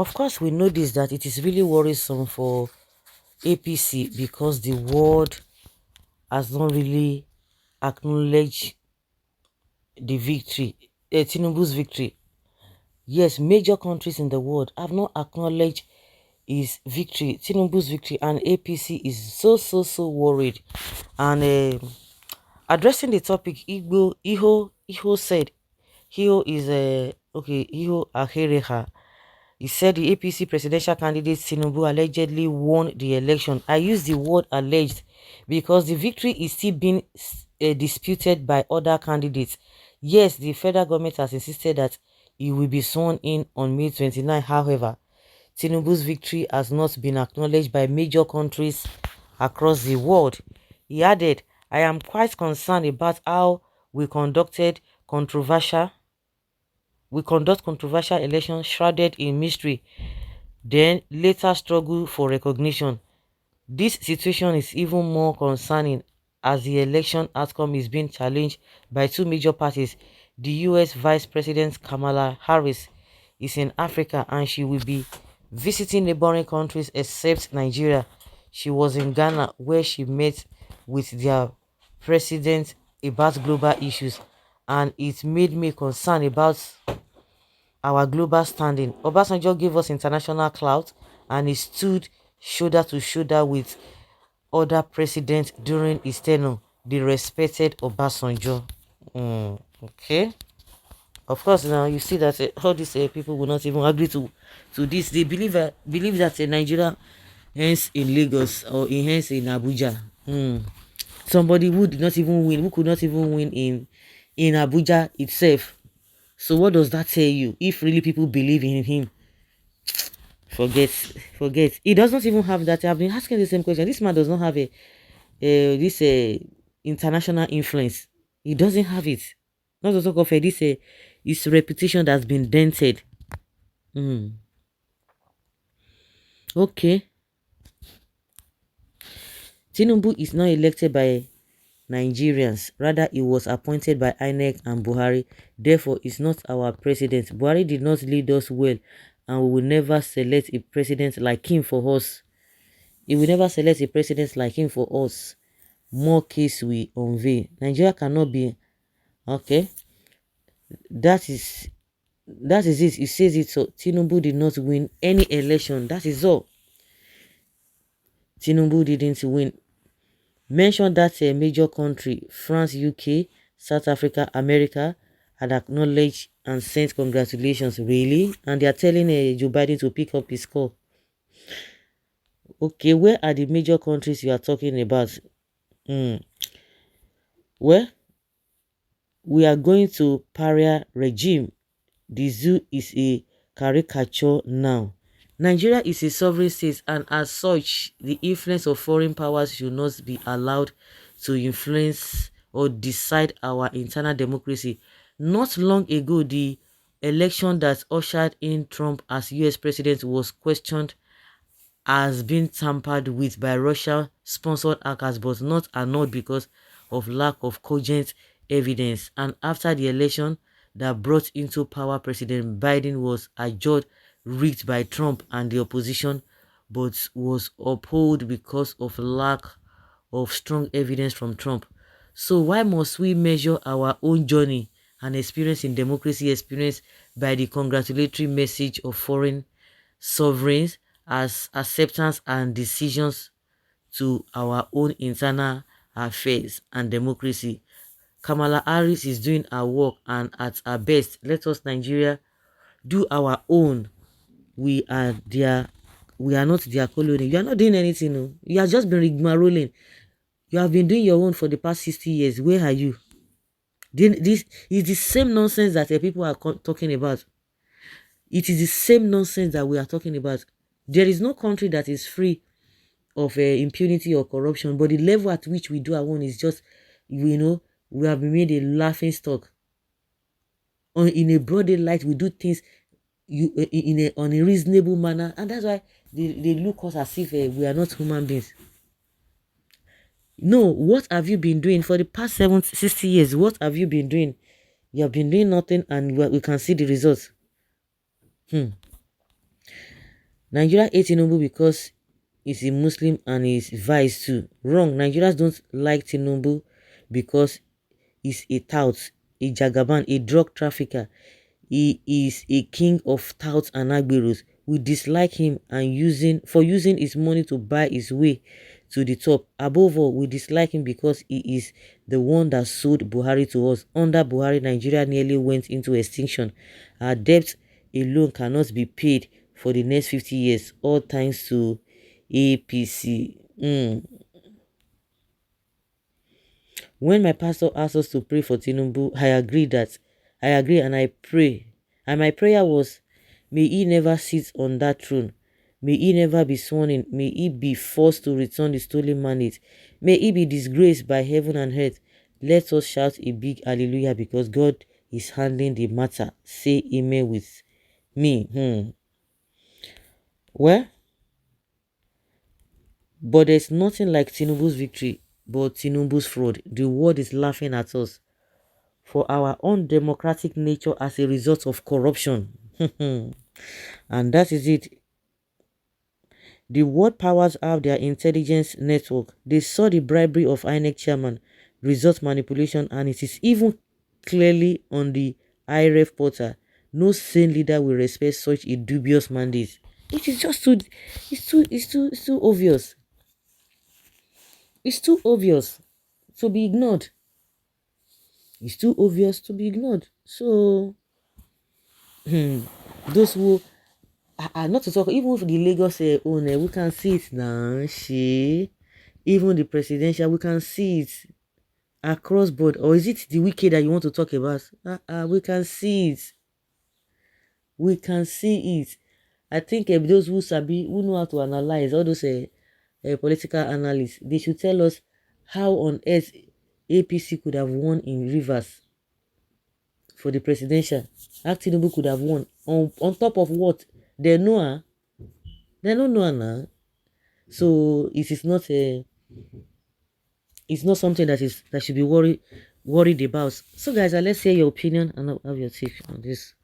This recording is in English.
Of course, we notice that it is really worrisome for APC because the world has not really acknowledged the victory, Tinubu's victory. Yes, major countries in the world have not acknowledged his victory, Tinubu's victory, and APC is so worried. And addressing the topic, Iho said, Iho Ahereha. He said the APC presidential candidate Tinubu allegedly won the election. I use the word alleged because the victory is still being disputed by other candidates. Yes, the federal government has insisted that he will be sworn in on May 29. However, Tinubu's victory has not been acknowledged by major countries across the world. He added, I am quite concerned about how we conducted controversial we conduct controversial elections shrouded in mystery, then later struggle for recognition. This situation is even more concerning as the election outcome is being challenged by two major parties. The US Vice President Kamala Harris is in Africa and she will be visiting neighboring countries except Nigeria. She was in Ghana where she met with their president about global issues, and it made me concerned about our global standing. Obasanjo gave us international clout and he stood shoulder to shoulder with other presidents during his tenure. The respected Obasanjo. Okay. Of course, now you see that all these people will not even agree to this. They believe that Nigeria hence in Lagos or hence in Abuja. Somebody who did not even win, who could not even win in Abuja itself. So what does that tell you? If really people believe in him, forget. He does not even have that. I've been asking the same question. This man does not have this international influence. He doesn't have it. Not to talk of this his reputation that's been dented. Okay. Tinubu is not elected by Nigerians. Rather, he was appointed by INEC and Buhari. Therefore, is not our president. Buhari did not lead us well, and we will never select a president like him for us. He will never select a president like him for us. More case we unveil. Nigeria cannot be okay. That is it. He says it. So Tinubu did not win any election. That is all. Tinubu didn't win. Mentioned that a major country, France, UK, South Africa, America, had acknowledged and sent congratulations. Really? And they are telling Joe Biden to pick up his call. Okay, where are the major countries you are talking about? Well, we are going to pariah regime. The zoo is a caricature now. Nigeria is a sovereign state, and as such, the influence of foreign powers should not be allowed to influence or decide our internal democracy. Not long ago, the election that ushered in Trump as US president was questioned as being tampered with by Russia-sponsored hackers, but not annulled because of lack of cogent evidence. And after the election that brought into power President Biden was adjudged rigged by Trump and the opposition, but was upheld because of lack of strong evidence from Trump. So why must we measure our own journey and experience in democracy experience by the congratulatory message of foreign sovereigns as acceptance and decisions to our own internal affairs and democracy? Kamala Harris is doing her work, and at her best, let us Nigeria do our own. We are not their colony. You are not doing anything. No. You have just been rigmaroling. You have been doing your own for the past 60 years. Where are you? This is the same nonsense that people are talking about. It is the same nonsense that we are talking about. There is no country that is free of impunity or corruption, but the level at which we do our own is just, we have been made a laughing stock. In a broad daylight, we do things on a reasonable manner, and that's why they look us as if we are not human beings. No, what have you been doing for the past 60 years? What have you been doing? You have been doing nothing, and we can see the results. Nigeria hate Tinubu because he's a Muslim and he's vice too. Wrong. Nigerians don't like Tinubu because he's a tout, a jagaban, a drug trafficker. He is a king of touts and agberos. We dislike him and using his money to buy his way to the top. Above all, we dislike him because he is the one that sold Buhari to us. Under Buhari, Nigeria nearly went into extinction. Our debt alone cannot be paid for the next 50 years, all thanks to APC. When my pastor asked us to pray for Tinubu, I agree and I pray. And my prayer was, may he never sit on that throne. May he never be sworn in. May he be forced to return the stolen mandate. May he be disgraced by heaven and earth. Let us shout a big hallelujah because God is handling the matter. Say amen with me. Well, but there's nothing like Tinubu's victory, but Tinubu's fraud. The world is laughing at us for our undemocratic nature as a result of corruption. And that is it. The world powers have their intelligence network. They saw the bribery of INEC chairman, result manipulation, and it is even clearly on the IRF portal. No sane leader will respect such a dubious mandate. It is just it's too obvious. It's too obvious to be ignored. It's too obvious to be ignored. So those who not to talk, even for the Lagos owner, we can see it now. Even the presidential, we can see it across board. Or is it the wicked that you want to talk about? We can see it. We can see it. I think those who know how to analyze, all those political analysts, they should tell us how on earth APC could have won in Rivers for the presidential. How Tinubu could have won on top of what they know her. They don't know her now. So it is not a it's not something that should be worried about. So guys, let's hear your opinion and have your take on this.